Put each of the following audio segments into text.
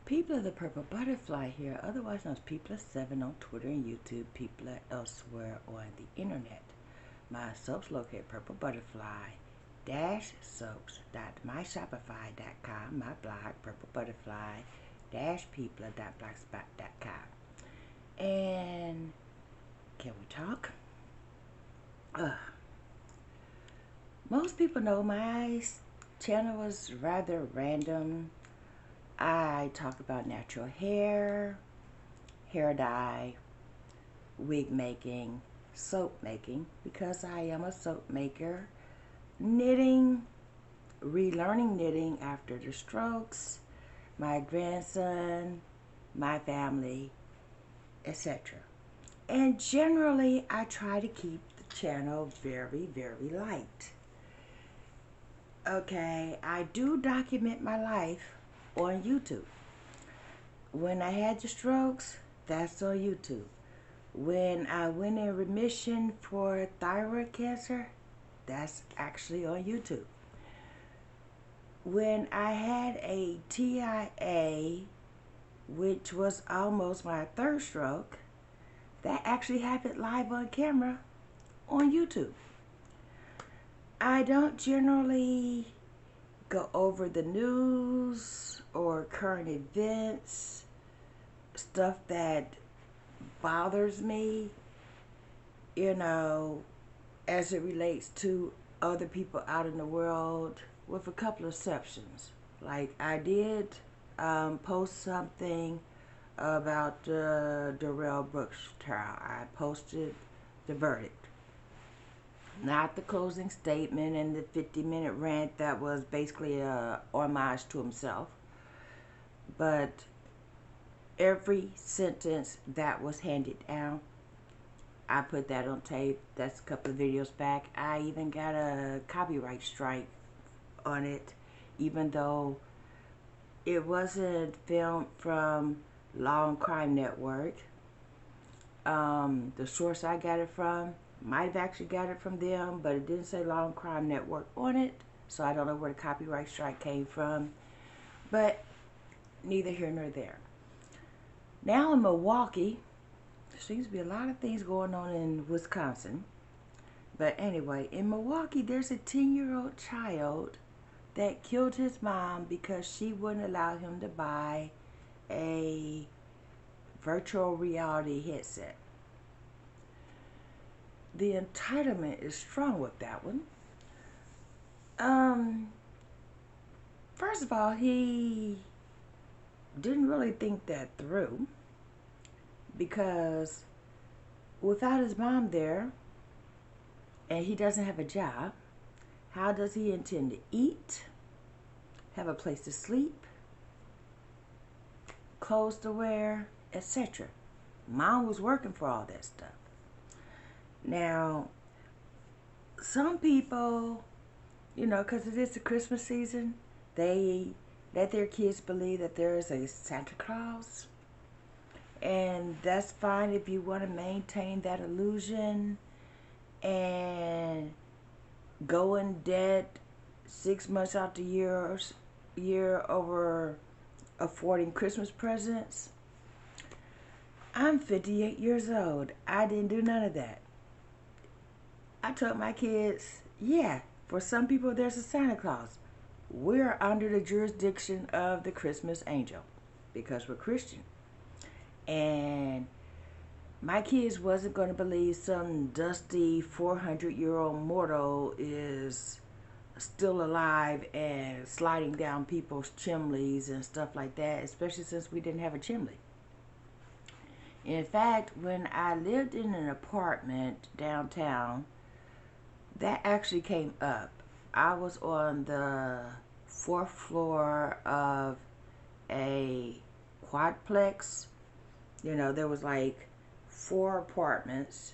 People of the Purple Butterfly here, otherwise known as People7 on Twitter and YouTube, people elsewhere on the internet. My soaps located PurpleButterfly-Soaps.myshopify.com, my blog, PurpleButterfly-People.blogspot.com. And can we talk? Most people know my channel is rather random. I talk about natural hair, hair dye, wig making, soap making, because I am a soap maker, knitting, relearning knitting after the strokes, my grandson, my family, etc. And generally, I try to keep the channel very, very light. Okay, I do document my life on YouTube. When I had the strokes, that's on YouTube. When I went in remission for thyroid cancer, that's actually on YouTube. When I had a TIA, which was almost my third stroke, that actually happened live on camera on YouTube. I don't generally go over the news or current events, stuff that bothers me, as it relates to other people out in the world, with a couple of exceptions. Like I did post something about the Darrell Brooks trial. I posted the verdict. Not the closing statement and the 50-minute rant that was basically a homage to himself. But every sentence that was handed down, I put that on tape. That's a couple of videos back. I even got a copyright strike on it, even though it wasn't filmed from Law and Crime Network. The source I got it from might have actually got it from them, but it didn't say Law and Crime Network on it, so I don't know where the copyright strike came from. But neither here nor there. Now in Milwaukee, there seems to be a lot of things going on in Wisconsin. But anyway, in Milwaukee, there's a 10-year-old child that killed his mom because she wouldn't allow him to buy a virtual reality headset. The entitlement is strong with that one. First of all, he didn't really think that through, because without his mom there, and he doesn't have a job, how does he intend to eat, have a place to sleep, clothes to wear, etc.? Mom was working for all that stuff. Now, some people, because it is the Christmas season, they let their kids believe that there is a Santa Claus. And that's fine if you want to maintain that illusion and go in debt 6 months out the year over affording Christmas presents. I'm 58 years old. I didn't do none of that. I told my kids, yeah, for some people there's a Santa Claus. We're under the jurisdiction of the Christmas angel because we're Christian. And my kids wasn't going to believe some dusty 400-year-old mortal is still alive and sliding down people's chimneys and stuff like that, especially since we didn't have a chimney. In fact, when I lived in an apartment downtown, that actually came up. I was on the 4th floor of a quadplex. There was like 4 apartments.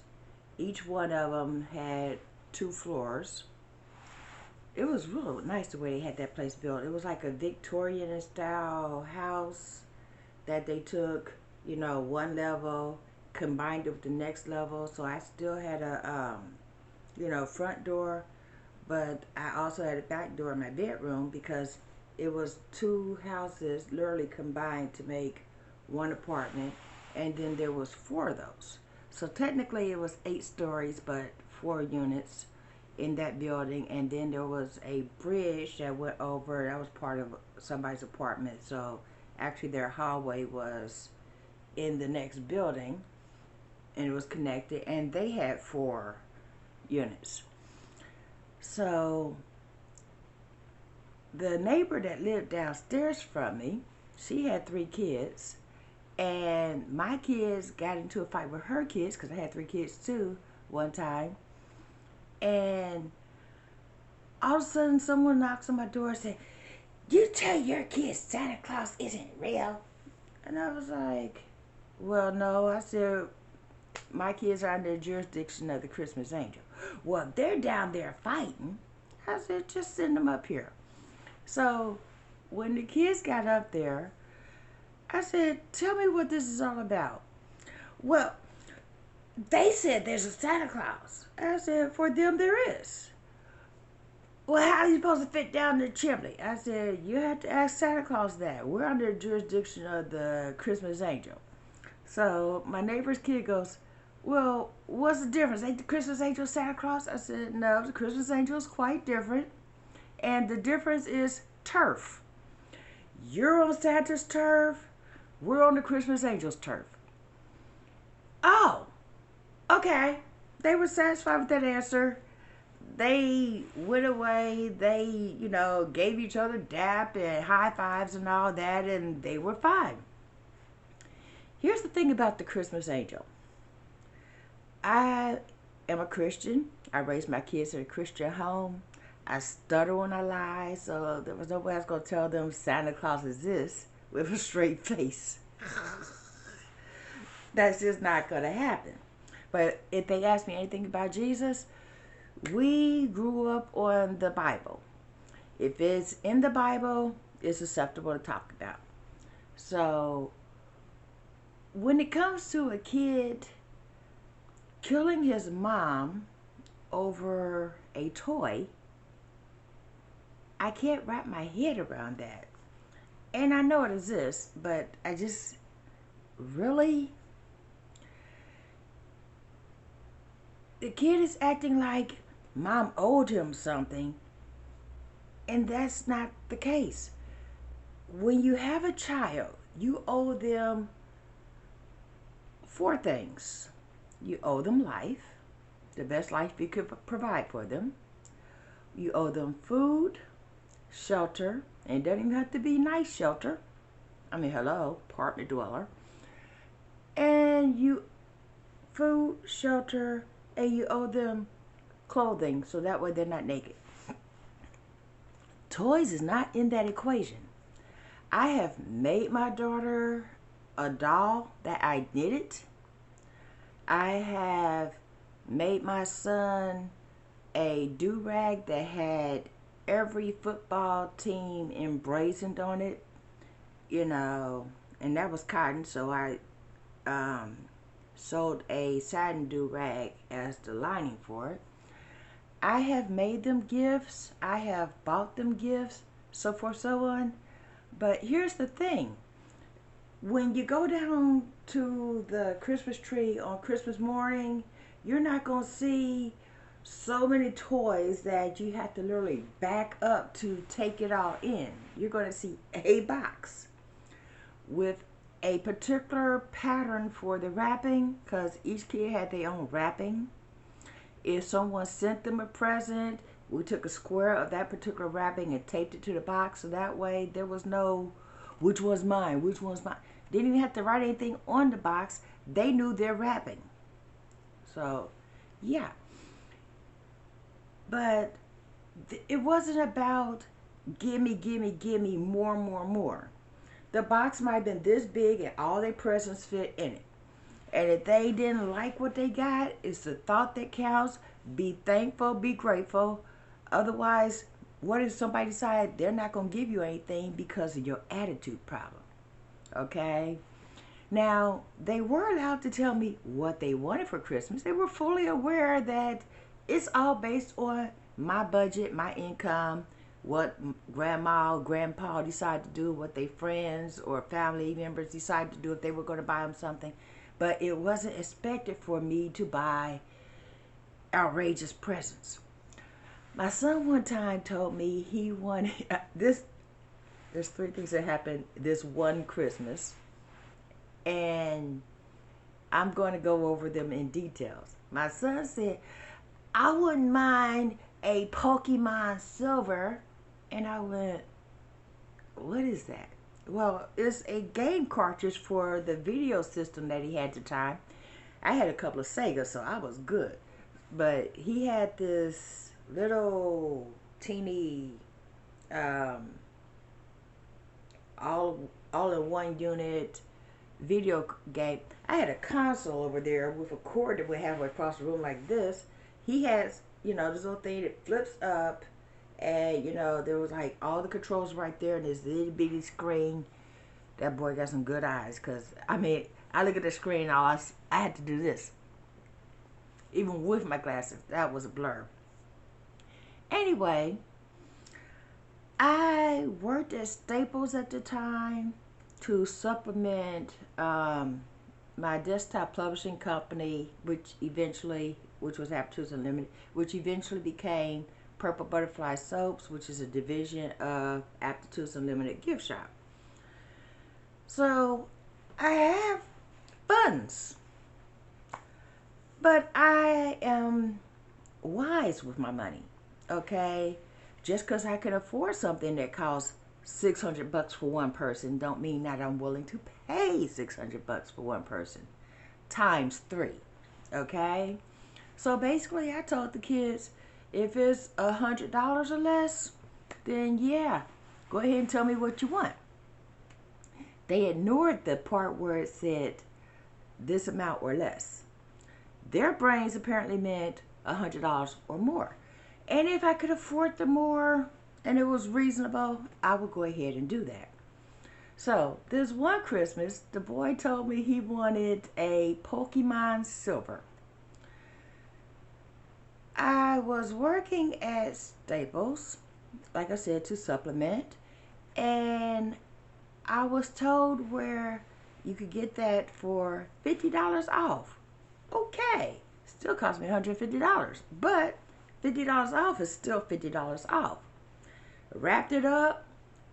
Each one of them had 2 floors. It was really nice the way they had that place built. It was like a Victorian style house that they took, one level, combined it with the next level. So I still had a, front door, but I also had a back door in my bedroom because it was two houses literally combined to make one apartment, and then there was four of those. So technically it was 8 stories, but 4 units in that building, and then there was a bridge that went over. That was part of somebody's apartment. So actually their hallway was in the next building, and it was connected, and they had 4 units. So the neighbor that lived downstairs from me, she had 3 kids, and my kids got into a fight with her kids, because I had 3 kids too one time. And all of a sudden someone knocks on my door and said, "You tell your kids Santa Claus isn't real?" And I was like, "Well, no." I said, "My kids are under the jurisdiction of the Christmas angel." "Well, they're down there fighting." I said, "Just send them up here." So when the kids got up there, I said, "Tell me what this is all about." "Well, they said there's a Santa Claus." I said, "For them there is." "Well, how are you supposed to fit down the chimney?" I said, "You have to ask Santa Claus that. We're under the jurisdiction of the Christmas angel." So my neighbor's kid goes, "Well, what's the difference? Ain't the Christmas angel Santa Claus?" I said, "No, the Christmas angel is quite different. And the difference is turf. You're on Santa's turf. We're on the Christmas angel's turf." "Oh, okay." They were satisfied with that answer. They went away. They, gave each other dap and high fives and all that, and they were fine. Here's the thing about the Christmas angel. I am a Christian. I raised my kids in a Christian home. I stutter when I lie, so there was no way I was going to tell them Santa Claus exists with a straight face. That's just not going to happen. But if they ask me anything about Jesus, we grew up on the Bible. If it's in the Bible, it's acceptable to talk about. So when it comes to a kid killing his mom over a toy, I can't wrap my head around that. And I know it exists, but I just really... The kid is acting like mom owed him something, and that's not the case. When you have a child, you owe them 4 things. You owe them life, the best life you could provide for them. You owe them food, shelter, and it doesn't even have to be nice shelter. I mean, hello, apartment dweller. And you food, shelter, and you owe them clothing, so that way they're not naked. Toys is not in that equation. I have made my daughter a doll that I knitted. I have made my son a do-rag that had every football team emblazoned on it, and that was cotton, so I sold a satin do-rag as the lining for it. I have made them gifts. I have bought them gifts, so forth, so on. But here's the thing. When you go down to the Christmas tree on Christmas morning, you're not going to see so many toys that you have to literally back up to take it all in. You're going to see a box with a particular pattern for the wrapping, because each kid had their own wrapping. If someone sent them a present, we took a square of that particular wrapping and taped it to the box, so that way there was no which one's mine, which one's mine. Didn't even have to write anything on the box. They knew their wrapping. So, yeah. But it wasn't about gimme, gimme, gimme, more, more, more. The box might have been this big and all their presents fit in it. And if they didn't like what they got, it's the thought that counts. Be thankful, be grateful. Otherwise, what if somebody decide they're not going to give you anything because of your attitude problem? Okay? Now, they were allowed to tell me what they wanted for Christmas. They were fully aware that it's all based on my budget, my income, what grandma or grandpa decide to do, what their friends or family members decide to do if they were going to buy them something. But it wasn't expected for me to buy outrageous presents. My son one time told me he wanted this. There's three things that happened this one Christmas, and I'm going to go over them in details. My son said, I wouldn't mind a Pokemon Silver. And I went, what is that? Well, it's a game cartridge for the video system that he had at the time. I had a couple of Sega, so I was good. But he had this little teeny all-in-one unit video game. I had a console over there with a cord that we have across the room like this. He has, this little thing that flips up, and there was like all the controls right there, and this little bitty screen. That boy got some good eyes, because I look at the screen and I had to do this. Even with my glasses, that was a blur. Anyway, I worked at Staples at the time to supplement my desktop publishing company, which was Aptitudes Unlimited, which eventually became PurpleButterfly Soaps, which is a division of Aptitudes Unlimited gift shop. So I have funds, but I am wise with my money, okay? Just because I can afford something that costs $600 for one person don't mean that I'm willing to pay $600 for one person times 3, okay? So basically I told the kids, if it's $100 or less, then yeah, go ahead and tell me what you want. They ignored the part where it said this amount or less. Their brains apparently meant $100 or more. And if I could afford the more and it was reasonable, I would go ahead and do that. So this one Christmas, the boy told me he wanted a Pokemon Silver. I was working at Staples, like I said, to supplement, and I was told where you could get that for $50 off. Okay, still cost me $150, but $50 off is still $50 off. Wrapped it up,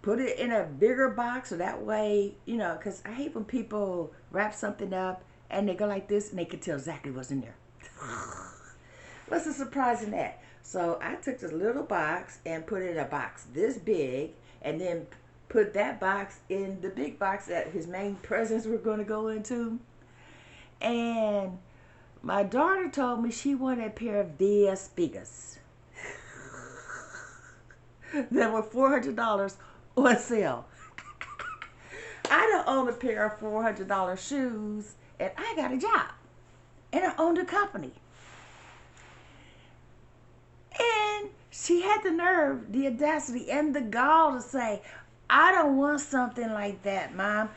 put it in a bigger box, so that way, because I hate when people wrap something up and they go like this and they can tell exactly what's in there. What's the surprise in that? So I took this little box and put it in a box this big, and then put that box in the big box that his main presents were going to go into. And my daughter told me she wanted a pair of Via speakers that were $400 on sale. I don't own a pair of $400 shoes, and I got a job, and I owned a company. And she had the nerve, the audacity, and the gall to say, I don't want something like that, Mom.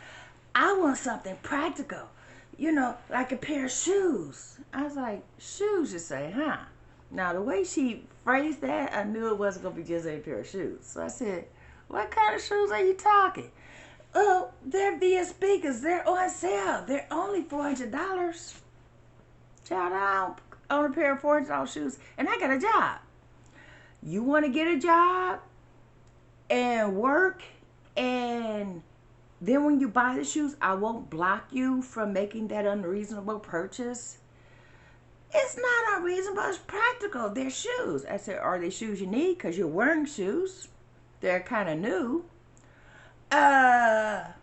I want something practical, like a pair of shoes. I was like, shoes, you say, huh? Now, the way she phrased that, I knew it wasn't going to be just a pair of shoes. So I said, what kind of shoes are you talking? Oh, they're Via speakers. They're on sale. They're only $400. Child, I don't own a pair of $400 shoes, and I got a job. You want to get a job and work, and then when you buy the shoes, I won't block you from making that unreasonable purchase. It's not unreasonable. It's practical. They're shoes. I said, are they shoes you need? Because you're wearing shoes. They're kind of new. Right.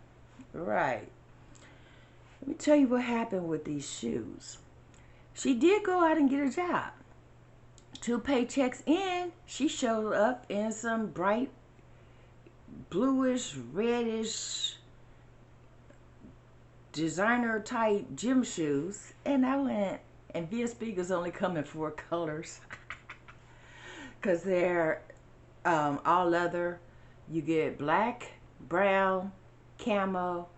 Let me tell you what happened with these shoes. She did go out and get a job. 2 paychecks in, she showed up in some bright bluish, reddish, designer type gym shoes. And I went, and Via speakers only come in 4 colors. Because they're all leather. You get black, brown, camo.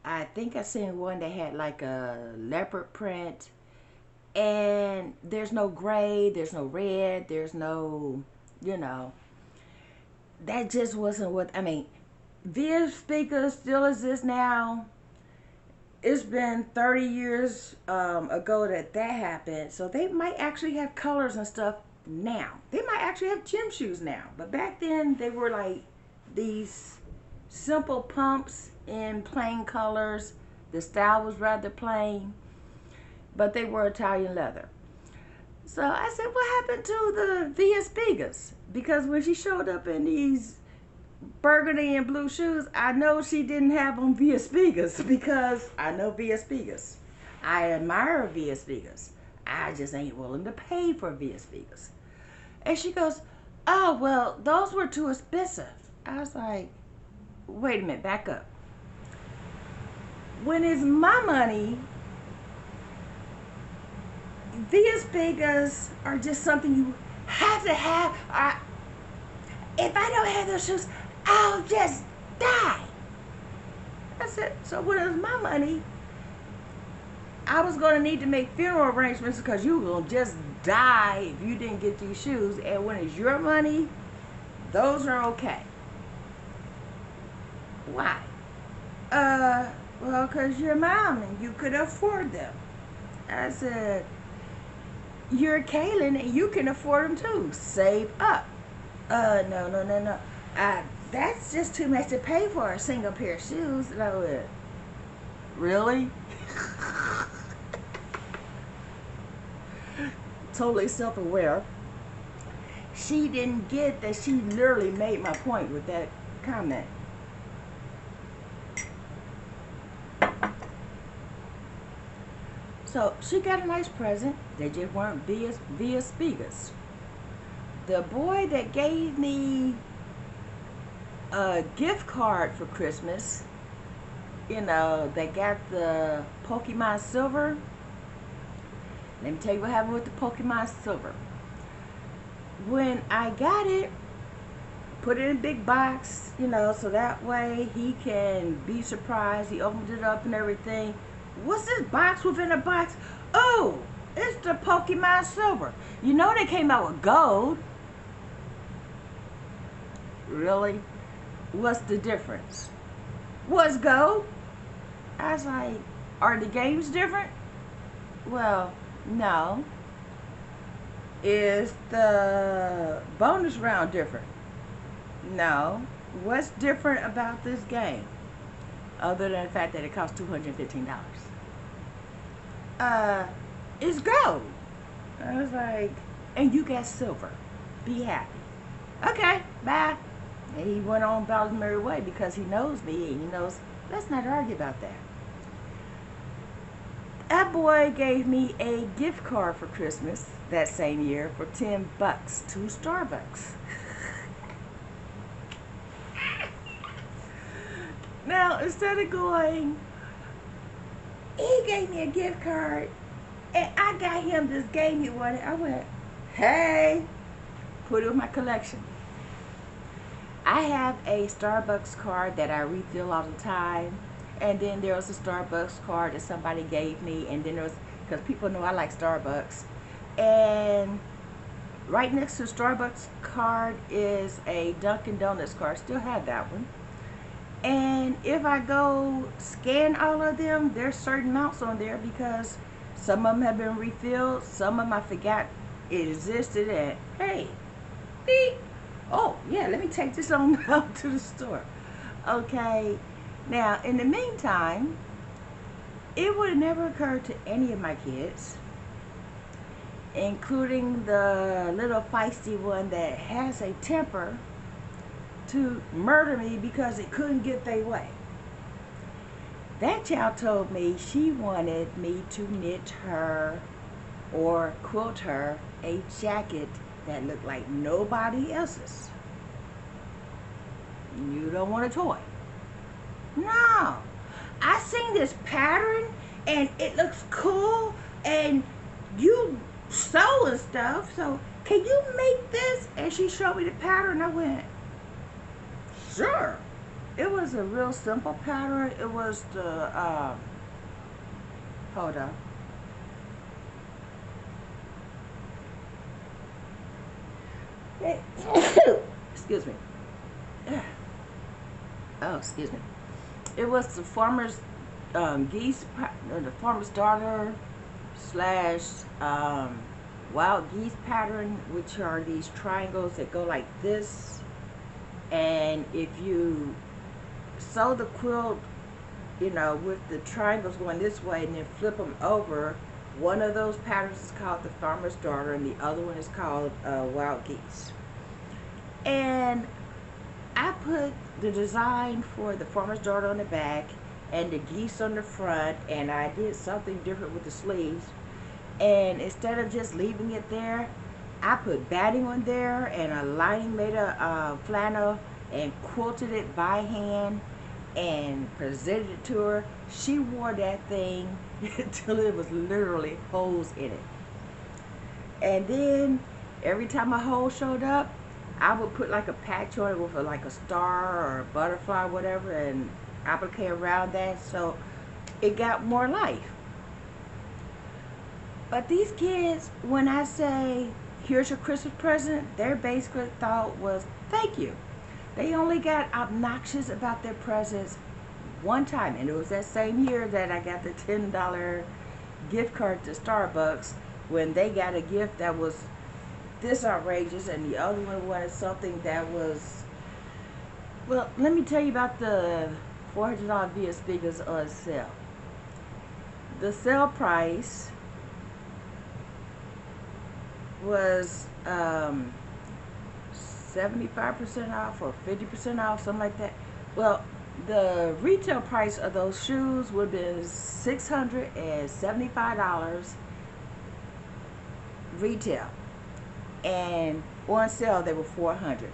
I think I seen one that had like a leopard print. And there's no gray, there's no red, there's no, that just wasn't what, I mean, via speakers still exist now. It's been 30 years ago that happened. So they might actually have colors and stuff now. They might actually have gym shoes now. But back then, they were like these simple pumps in plain colors. The style was rather plain, but they were Italian leather. So I said, what happened to the Via Spigas? Because when she showed up in these burgundy and blue shoes, I know she didn't have on Via Spigas, because I know Via Spigas. I admire Via Spigas. I just ain't willing to pay for Via Spigas. And she goes, oh, well, those were too expensive. I was like, wait a minute, back up. When it's my money, Via Spigas are just something you have to have. If I don't have those shoes, I'll just die. I said, so when it was my money, I was going to need to make funeral arrangements because you were going to just die if you didn't get these shoes. And when it's your money, those are okay. Why? Well, because you're mom and you could afford them. I said, you're Kaylin and you can afford them too. Save up. No. That's just too much to pay for a single pair of shoes. And I went, really? Totally self-aware. She didn't get that she literally made my point with that comment. So she got a nice present. They just weren't via Spigas. The boy that gave me a gift card for Christmas, you know, they got the Pokemon Silver. Let me tell you what happened with the Pokemon Silver. When I got it, put it in a big box, you know, so that way he can be surprised. He opened it up and everything. What's this box within a box? Oh, it's the Pokemon Silver. You know they came out with gold. Really? What's the difference? What's gold? I was like, are the games different? Well, no. Is the bonus round different? No. What's different about this game? Other than the fact that it costs $215. It's gold. I was like, and you got silver. Be happy. Okay, bye. And he went on about his merry way because he knows me and he knows, let's not argue about that. That boy gave me a gift card for Christmas that same year for $10 to Starbucks. Now, instead of going, he gave me a gift card and I got him this game he wanted, I went, hey, put it in my collection. I have a Starbucks card that I refill all the time. And then there was a Starbucks card that somebody gave me. And then there was, because people know I like Starbucks. And right next to the Starbucks card is a Dunkin' Donuts card. Still have that one. And if I go scan all of them, there's certain amounts on there because some of them have been refilled. Some of them I forgot it existed. And hey, beep. Oh, yeah, let me take this on out to the store. Okay. Now, in the meantime, it would have never occurred to any of my kids, including the little feisty one that has a temper, to murder me because it couldn't get their way. That child told me she wanted me to knit her or quilt her a jacket that looked like nobody else's. You don't want a toy. No. I seen this pattern and it looks cool and you sew and stuff, so can you make this? And she showed me the pattern. I went, sure. It was a real simple pattern. It was the, hold on. Excuse me. Oh, excuse me. It was the farmer's the farmer's daughter slash wild geese pattern, which are these triangles that go like this. And if you sew the quilt, you know, with the triangles going this way and then flip them over, one of those patterns is called the farmer's daughter and the other one is called wild geese. And I put the design for the farmer's daughter on the back and the geese on the front, and I did something different with the sleeves. And instead of just leaving it there, I put batting on there and a lining made of flannel and quilted it by hand and presented it to her. She wore that thing until it was literally holes in it. And then every time a hole showed up, I would put like a patch on it with like a star or a butterfly or whatever and applique around that so it got more life. But these kids, when I say, here's your Christmas present, their basic thought was, thank you. They only got obnoxious about their presents one time, and it was that same year that I got the $10 gift card to Starbucks when they got a gift that was this outrageous, and the other one wanted something that was, well, let me tell you about the $400 VS speakers on sale. The sale price was 75% off or 50% off, something like that. Well, the retail price of those shoes would have been $675 retail, and on sale they were $400.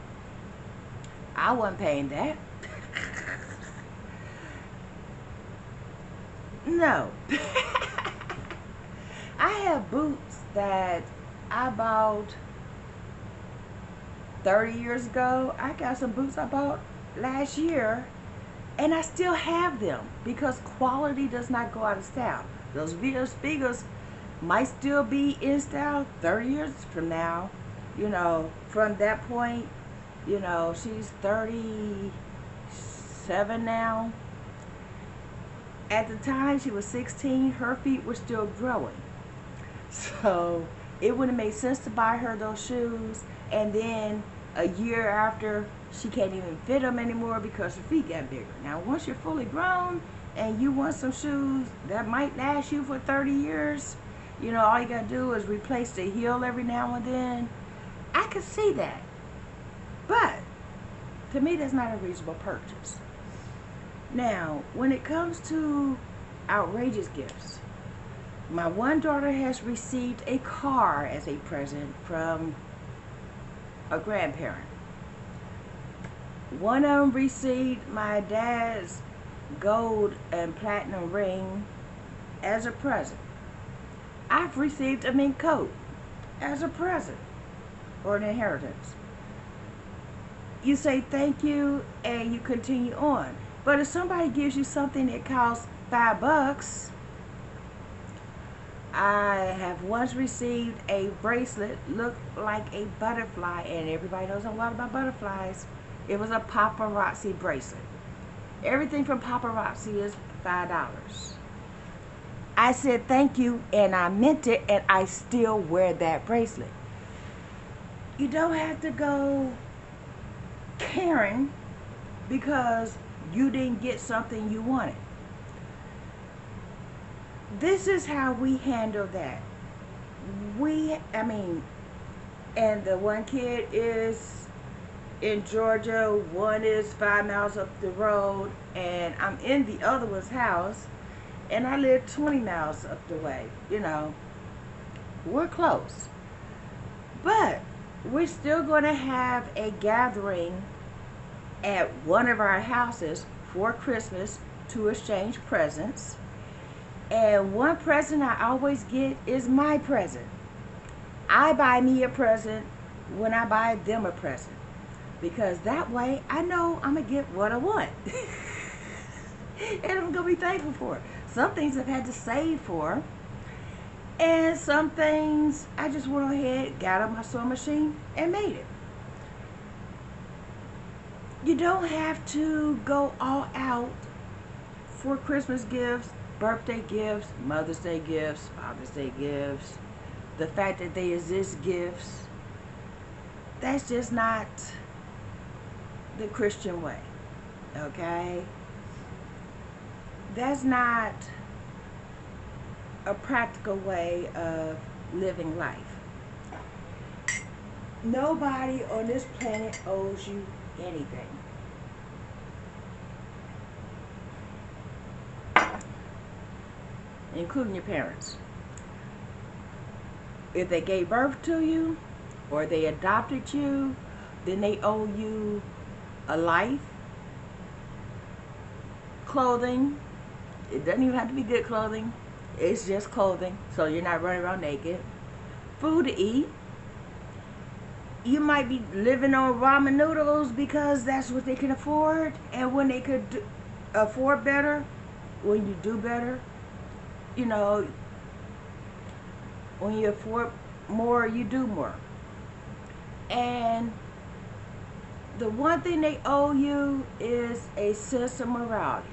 I wasn't paying that. No. I have boots that I bought 30 years ago. I got some boots I bought last year and I still have them because quality does not go out of style. Those VS speakers might still be in style 30 years from now. You know, from that point, you know, she's 37 now. At the time she was 16, her feet were still growing. So it wouldn't have made sense to buy her those shoes, and then a year after she can't even fit them anymore because her feet got bigger. Now once you're fully grown and you want some shoes that might last you for 30 years, you know, all you gotta do is replace the heel every now and then. I could see that, but to me that's not a reasonable purchase. Now when it comes to outrageous gifts, my one daughter has received a car as a present from a grandparent. One of them received my dad's gold and platinum ring as a present. I've received a mink coat as a present or an inheritance. You say thank you and you continue on. But if somebody gives you something that costs $5, I have once received a bracelet looked like a butterfly, and everybody knows a lot about butterflies. It was a paparazzi bracelet. Everything from paparazzi is $5. I said thank you and I meant it, and I still wear that bracelet. You don't have to go caring because you didn't get something you wanted. This is how we handle that. And the one kid is in Georgia, one is 5 miles up the road, and I'm in the other one's house, and I live 20 miles up the way. You know, we're close. But we're still going to have a gathering at one of our houses for Christmas to exchange presents. And one present I always get is my present. I buy me a present when I buy them a present, because that way I know I'm going to get what I want. And I'm going to be thankful for it. Some things I've had to save for, and some things I just went ahead, got on my sewing machine and made it. You don't have to go all out for Christmas gifts, birthday gifts, Mother's Day gifts, Father's Day gifts. The fact that they exist gifts, that's just not the Christian way, okay? That's not a practical way of living life. Nobody on this planet owes you anything. Including your parents. If they gave birth to you or they adopted you, then they owe you a life, clothing. It doesn't even have to be good clothing. It's just clothing, so you're not running around naked. Food to eat. You might be living on ramen noodles because that's what they can afford. And when they could afford better, when you do better, you know, when you afford more, you do more. And the one thing they owe you is a sense of morality.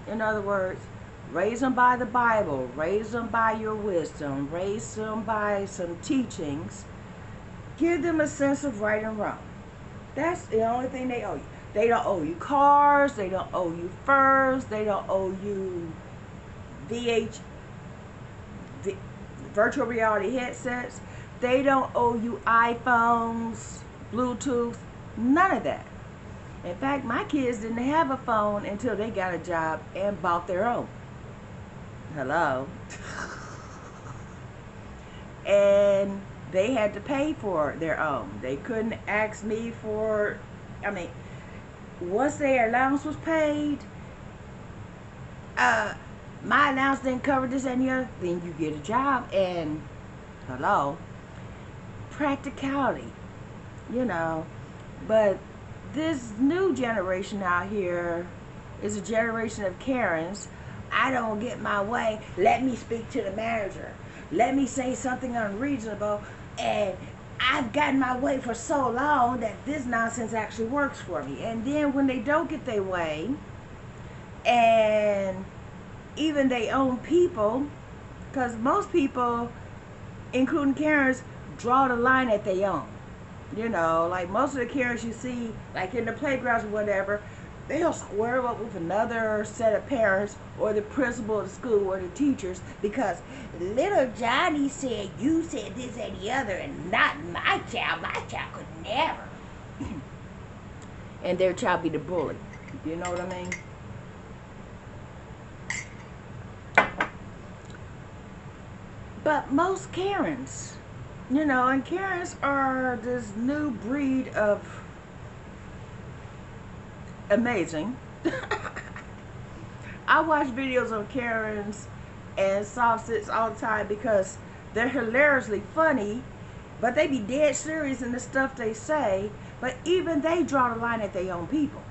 In other words, raise them by the Bible, raise them by your wisdom, raise them by some teachings. Give them a sense of right and wrong. That's the only thing they owe you. They don't owe you cars, they don't owe you furs, they don't owe you virtual reality headsets. They don't owe you iPhones, Bluetooth, none of that. In fact, my kids didn't have a phone until they got a job and bought their own. Hello. And they had to pay for their own. They couldn't ask me for, once their allowance was paid, my allowance didn't cover this and the other, then you get a job. And hello, practicality, you know. But this new generation out here is a generation of Karens. I don't get my way, let me speak to the manager, let me say something unreasonable, and I've gotten my way for so long that this nonsense actually works for me. And then when they don't get their way, and even their own people, because most people, including Karens, draw the line at their own. You know, like most of the Karens you see, like in the playgrounds or whatever, they'll square up with another set of parents or the principal of the school or the teachers because little Johnny said you said this and the other and not my child. My child could never. And their child be the bully. You know what I mean? But most Karens, you know, and Karens are this new breed of amazing. I watch videos of Karens and soft-sits all the time because they're hilariously funny, but they be dead serious in the stuff they say, but even they draw the line at their own people.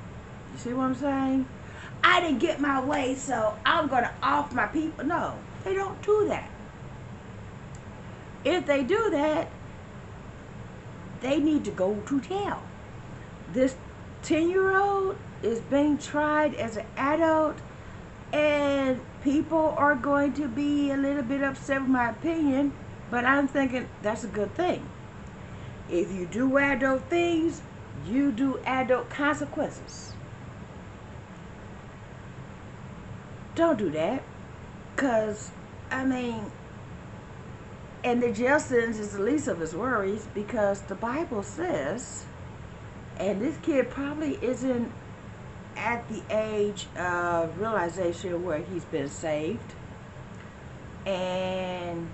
You see what I'm saying? I didn't get my way, so I'm going to off my people. No, they don't do that. If they do that, they need to go to jail. This 10-year-old is being tried as an adult, and people are going to be a little bit upset with my opinion, but I'm thinking that's a good thing. If you do adult things, you do adult consequences. Don't do that, because, and the jail sentence is the least of his worries, because the Bible says, and this kid probably isn't at the age of realization where he's been saved, and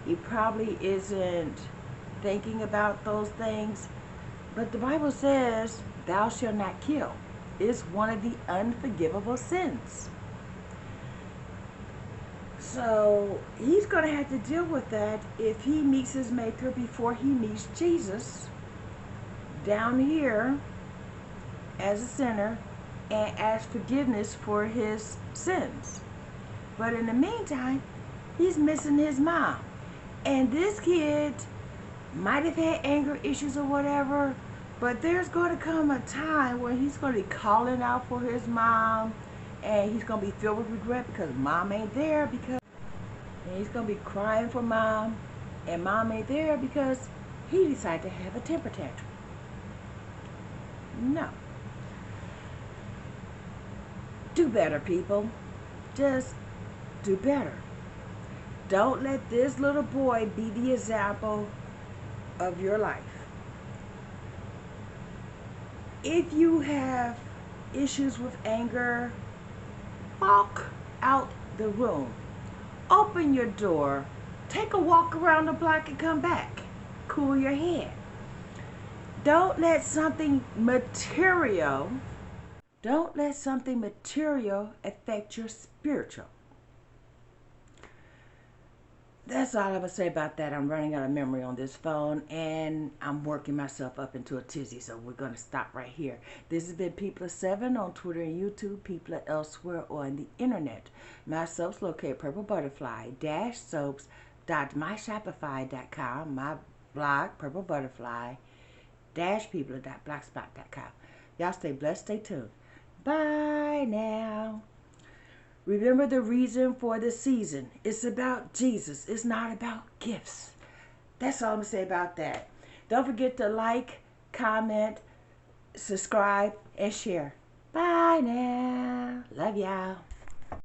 he probably isn't thinking about those things, but the Bible says, thou shalt not kill. It's one of the unforgivable sins. So he's going to have to deal with that if he meets his maker before he meets Jesus down here as a sinner and ask forgiveness for his sins. But in the meantime, he's missing his mom. And this kid might have had anger issues or whatever, But there's going to come a time when he's going to be calling out for his mom, and he's going to be filled with regret because mom ain't there, and he's going to be crying for mom, and mom ain't there because he decided to have a temper tantrum. No. Do better, people. Just do better. Don't let this little boy be the example of your life. If you have issues with anger, walk out the room. Open your door. Take a walk around the block and come back. Cool your head. Don't let something material affect your spiritual. That's all I'm going to say about that. I'm running out of memory on this phone, and I'm working myself up into a tizzy, so we're going to stop right here. This has been People7 on Twitter and YouTube, People elsewhere on the internet. My soaps located PurpleButterfly-soaps.myshopify.com, my blog, PurpleButterfly-people.blogspot.com. Y'all stay blessed, stay tuned. Bye now. Remember the reason for the season. It's about Jesus. It's not about gifts. That's all I'm going to say about that. Don't forget to like, comment, subscribe, and share. Bye now. Love y'all.